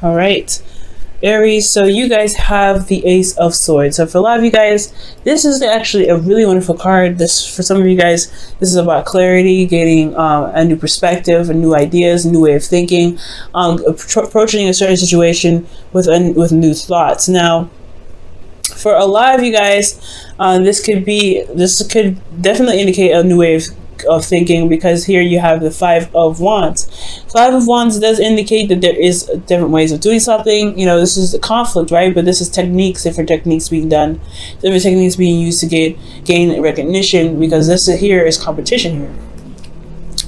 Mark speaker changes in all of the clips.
Speaker 1: All right, Aries, so you guys have the Ace of Swords. So for a lot of you guys, this is actually a really wonderful card. This, for some of you guys, this is about clarity, getting a new perspective, new ideas, a new way of thinking, approaching a certain situation with new thoughts. Now, for a lot of you guys, this could definitely indicate a new way of thinking, because here you have the Five of Wands. Five of Wands does indicate that there is different ways of doing something. You know, this is a conflict, right? But this is different techniques being done, different techniques being used to gain recognition, because this here is competition here.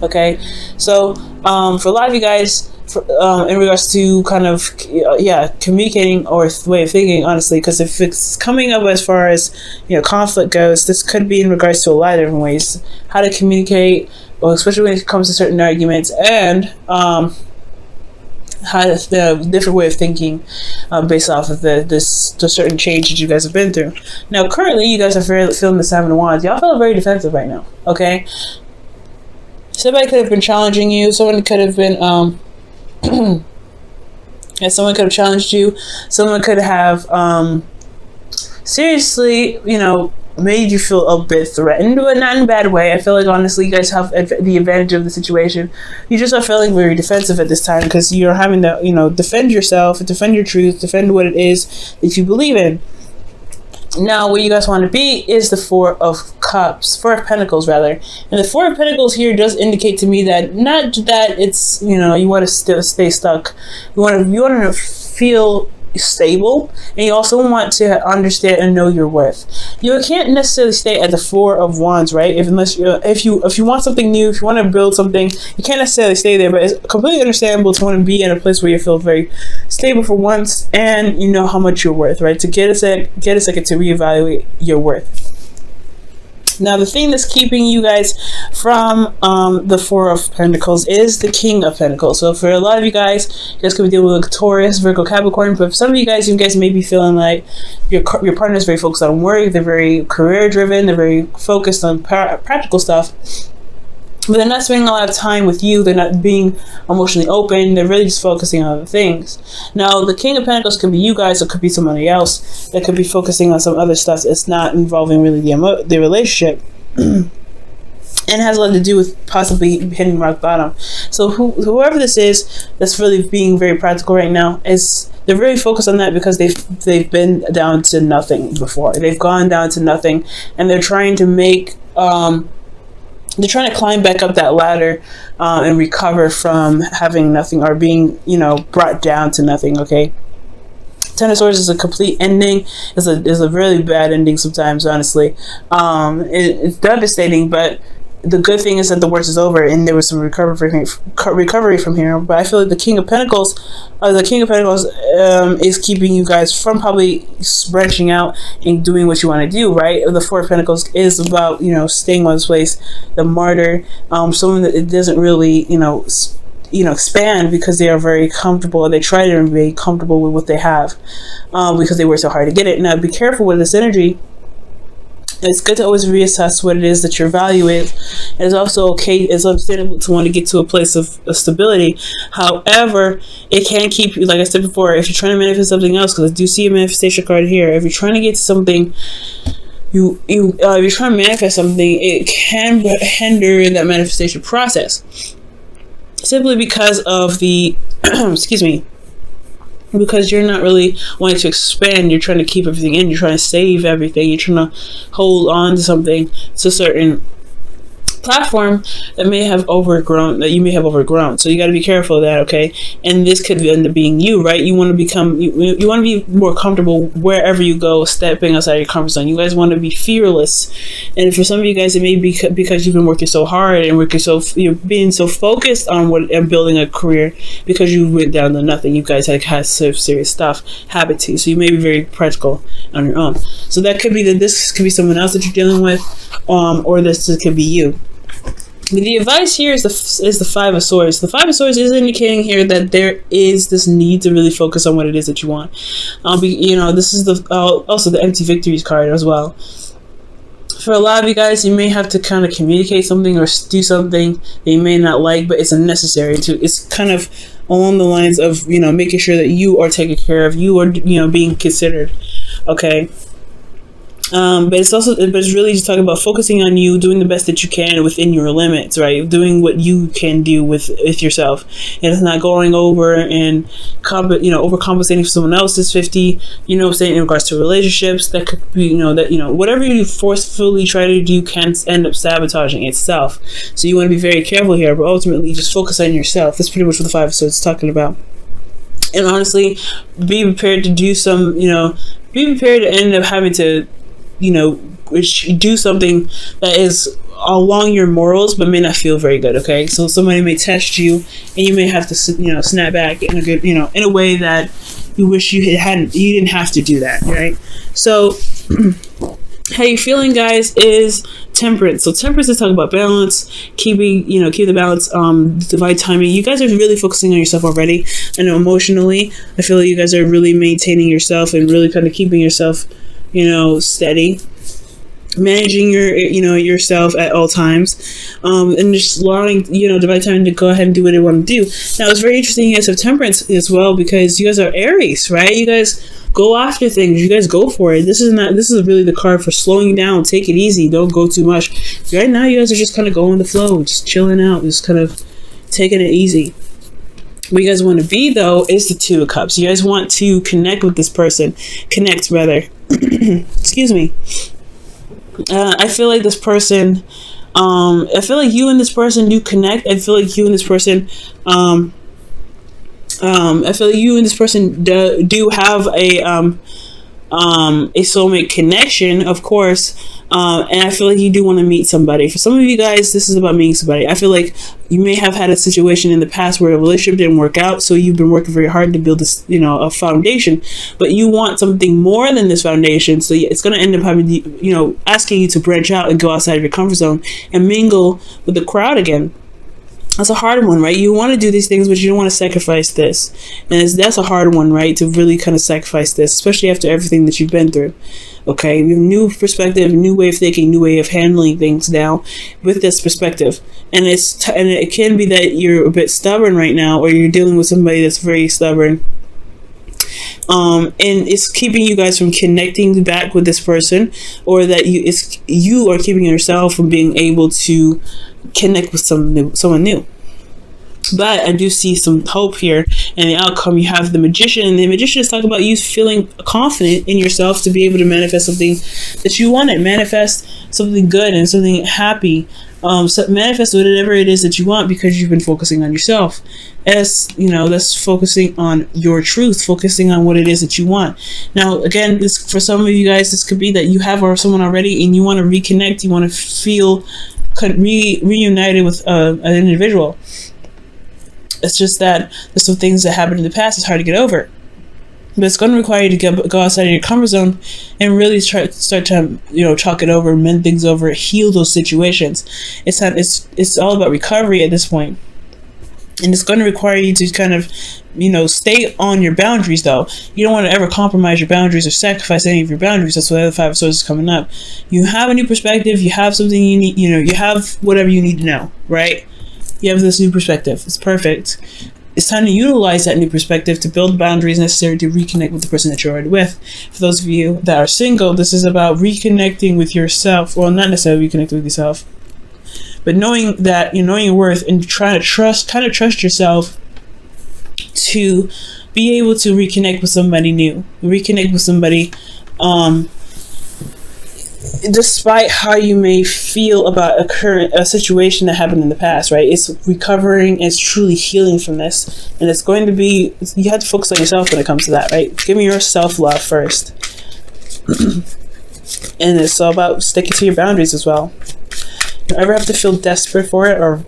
Speaker 1: Okay, so for a lot of you guys, in regards to kind of communicating or way of thinking, honestly, because if it's coming up as far as conflict goes, this could be in regards to a lot of different ways how to communicate, well, especially when it comes to certain arguments, and how the different way of thinking based off of the certain change that you guys have been through. Now currently you guys are feeling the Seven of Wands. Y'all feel very defensive right now. Okay, somebody could have been challenging you. Someone could have been someone could have challenged you. Someone could have seriously, made you feel a bit threatened, but not in a bad way. I feel like honestly you guys have the advantage of the situation. You just are feeling very defensive at this time, because you're having to defend yourself, defend your truth, defend what it is that you believe in. Now, where you guys want to be is the Four of Pentacles rather. And the Four of Pentacles here does indicate to me that not that it's, you want to still stay stuck. You want to feel stable, and you also want to understand and know your worth. You can't necessarily stay at the Four of Wands, right? If you want something new, if you want to build something, you can't necessarily stay there. But it's completely understandable to want to be in a place where you feel very stable for once, and you know how much you're worth, right? To get a second to reevaluate your worth. Now, the thing that's keeping you guys from the Four of Pentacles is the King of Pentacles. So for a lot of you guys could be dealing with Taurus, Virgo, Capricorn. But for some of you guys may be feeling like your partner is very focused on work. They're very career driven. They're very focused on practical stuff. But they're not spending a lot of time with you. They're not being emotionally open. They're really just focusing on other things. Now, the King of Pentacles could be you guys, or could be somebody else that could be focusing on some other stuff. It's not involving really the relationship. And it has a lot to do with possibly hitting rock bottom. So whoever this is that's really being very practical right now, they're very focused on that, because they've been down to nothing before. They've gone down to nothing, and they're trying to make they're trying to climb back up that ladder and recover from having nothing, or being brought down to nothing. Okay, Ten of Swords is a complete ending. Is a really bad ending sometimes, honestly. It's devastating, but the good thing is that the worst is over, and there was some recovery from here. But I feel like the King of Pentacles is keeping you guys from probably branching out and doing what you want to do, right? The Four of Pentacles is about staying on this place, the martyr, someone that it doesn't really expand, because they are very comfortable. They try to be very comfortable with what they have, because they work so hard to get it. Now, be careful with this energy. It's good to always reassess what it is that your value is. It's also okay, it's understandable to want to get to a place of stability. However, it can keep you, like I said before, if you're trying to manifest something else, because I do see a manifestation card here. If you're trying to get to something, if you're trying to manifest something, it can hinder that manifestation process. Simply because of the, excuse me, because you're not really wanting to expand. You're trying to keep everything in. You're trying to save everything. You're trying to hold on to something, to a certain platform that you may have overgrown. So you got to be careful of that, okay? And this could end up being you, right? You want to become, you want to be more comfortable wherever you go, stepping outside your comfort zone. You guys want to be fearless. And for some of you guys, it may be because you've been working so hard and you're being so focused on and building a career, because you went down to nothing. You guys had some serious stuff happen to you. So you may be very practical on your own. So that could be this could be someone else that you're dealing with, or this could be you. The advice here is the Five of Swords. The Five of Swords is indicating here that there is this need to really focus on what it is that you want. This is also the Empty Victories card as well. For a lot of you guys, you may have to kind of communicate something or do something that you may not like, but it's unnecessary to. It's kind of along the lines of, you know, making sure that you are taken care of, you are, you know, being considered. Okay. But it's really just talking about focusing on you, doing the best that you can within your limits, right? Doing what you can do with yourself, and it's not going over and overcompensating for someone else's 50. You know, saying in regards to relationships, that could be, whatever you forcefully try to do can end up sabotaging itself. So you want to be very careful here, but ultimately just focus on yourself. That's pretty much what the 5 of Swords is talking about. And honestly, be prepared to do some, be prepared to end up having to, do something that is along your morals, but may not feel very good. Okay, so somebody may test you, and you may have to, snap back in a good, in a way that you wish you didn't have to do that, right? So, how you feeling, guys, is Temperance. So Temperance is talking about balance, keep the balance, divine timing. You guys are really focusing on yourself already. I know emotionally, I feel like you guys are really maintaining yourself and really kind of keeping yourself, steady, managing yourself at all times, and just allowing, divine time to go ahead and do what they want to do. Now, it's very interesting you guys have Temperance as well, because you guys are Aries, right? You guys go after things. You guys go for it. This is really the card for slowing down. Take it easy. Don't go too much. Right now, you guys are just kind of going with the flow, just chilling out, just kind of taking it easy. What you guys want to be, though, is the 2 of Cups. You guys want to connect with this person. Connect, rather. Excuse me. I feel like this person, I feel like you and this person do connect. I feel like you and this person, I feel like you and this person do have a soulmate connection, of course. And I feel like you do want to meet somebody. For some of you guys, this is about meeting somebody. I feel like you may have had a situation in the past where a relationship didn't work out, so you've been working very hard to build this, a foundation. But you want something more than this foundation, so it's going to end up having, asking you to branch out and go outside of your comfort zone and mingle with the crowd again. That's a hard one, right? You want to do these things, but you don't want to sacrifice this. And that's a hard one, right? To really kind of sacrifice this, especially after everything that you've been through. Okay, you have a new perspective, a new way of thinking, new way of handling things now with this perspective. And it can be that you're a bit stubborn right now, or you're dealing with somebody that's very stubborn. And it's keeping you guys from connecting back with this person, or that you are keeping yourself from being able to connect with someone new. But I do see some hope here, and the outcome. You have the Magician, and the Magician is talking about you feeling confident in yourself to be able to manifest something that you wanted, manifest something good and something happy. So manifest whatever it is that you want, because you've been focusing on yourself. That's focusing on your truth, focusing on what it is that you want. Now, again, this, for some of you guys, this could be that you have someone already and you want to reconnect, you want to feel reunited with an individual. It's just that there's some things that happened in the past. It's hard to get over. But it's going to require you to go outside of your comfort zone and really start to talk it over, mend things over, heal those situations. It's all about recovery at this point. And it's going to require you to kind of, stay on your boundaries, though. You don't want to ever compromise your boundaries or sacrifice any of your boundaries. That's why the 5 of Swords is coming up. You have a new perspective. You have something you need, you have whatever you need to know, right? You have this new perspective. It's perfect. It's time to utilize that new perspective to build boundaries necessary to reconnect with the person that you're already with. For those of you that are single, this is about reconnecting with yourself. Well, not necessarily reconnecting with yourself, but knowing that knowing your worth and trying to trust yourself to be able to reconnect with somebody new, reconnect with somebody, despite how you may feel about a situation that happened in the past, right? It's recovering, it's truly healing from this. And it's going to be, you have to focus on yourself when it comes to that, right? Give me your self-love first. And it's all about sticking to your boundaries as well. You ever have to feel desperate for it, or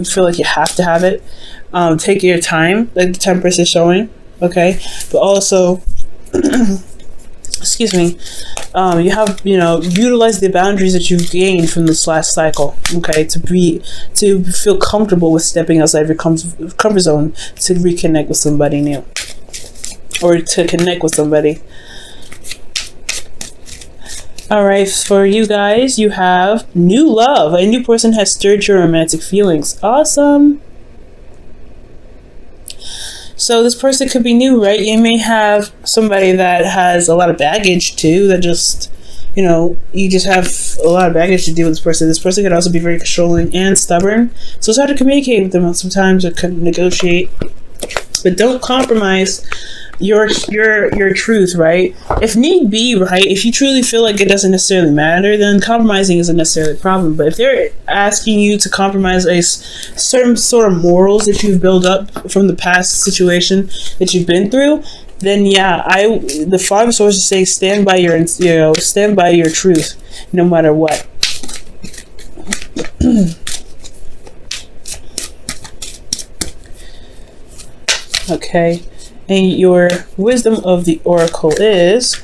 Speaker 1: feel like you have to have it, take your time, like the Temperance is showing, okay? But also excuse me, you have utilize the boundaries that you've gained from this last cycle, okay, to feel comfortable with stepping outside of your comfort zone to reconnect with somebody new, or to connect with somebody. All right, for you guys, you have new love. A new person has stirred your romantic feelings. Awesome. So this person could be new, right? You may have somebody that has a lot of baggage too, that just, you just have a lot of baggage to deal with this person. This person could also be very controlling and stubborn. So it's hard to communicate with them sometimes or negotiate. But don't compromise your truth, right? If need be, right? If you truly feel like it doesn't necessarily matter, then compromising isn't necessarily a problem. But if they're asking you to compromise a certain sort of morals that you've built up from the past situation that you've been through, then yeah, the father sources say stand by your truth, no matter what. Okay. And your wisdom of the oracle is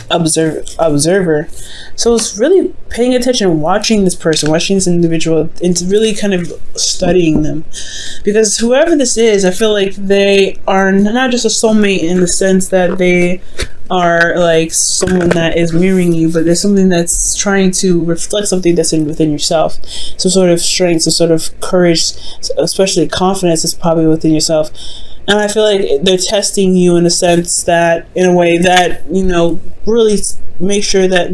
Speaker 1: observer. So it's really paying attention, watching this person, watching this individual, and really kind of studying them. Because whoever this is, I feel like they are not just a soulmate in the sense that they are like someone that is mirroring you, but there's something that's trying to reflect something that's within yourself. Some sort of strength, some sort of courage, especially confidence is probably within yourself. And I feel like they're testing you in a sense that, in a way that, really makes sure that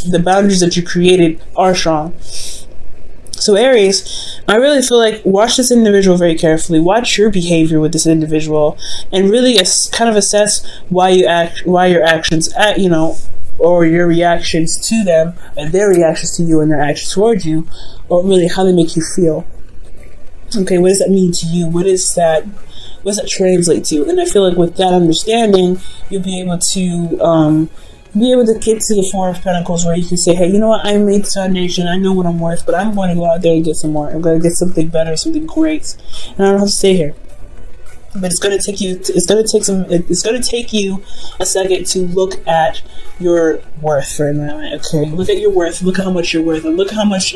Speaker 1: the boundaries that you created are strong. So Aries, I really feel like watch this individual very carefully. Watch your behavior with this individual, and really kind of assess why your actions or your reactions to them, and their reactions to you and their actions towards you, or really how they make you feel. Okay, what does that mean to you? What does that translate to? And I feel like with that understanding, you'll be able to get to the Four of Pentacles, where you can say, hey, you know what? I made the foundation. I know what I'm worth, but I'm going to go out there and get some more. I'm going to get something better, something great, and I don't have to stay here. But it's going to take you a second to look at your worth for a moment. Okay, look at your worth. Look at how much you're worth, and look how much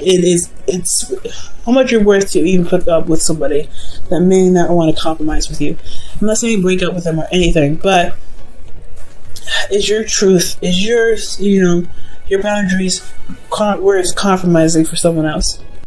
Speaker 1: how much you're worth to even put up with somebody that may not want to compromise with you. I'm not saying break up with them or anything, but is your truth, is your boundaries worth compromising for someone else?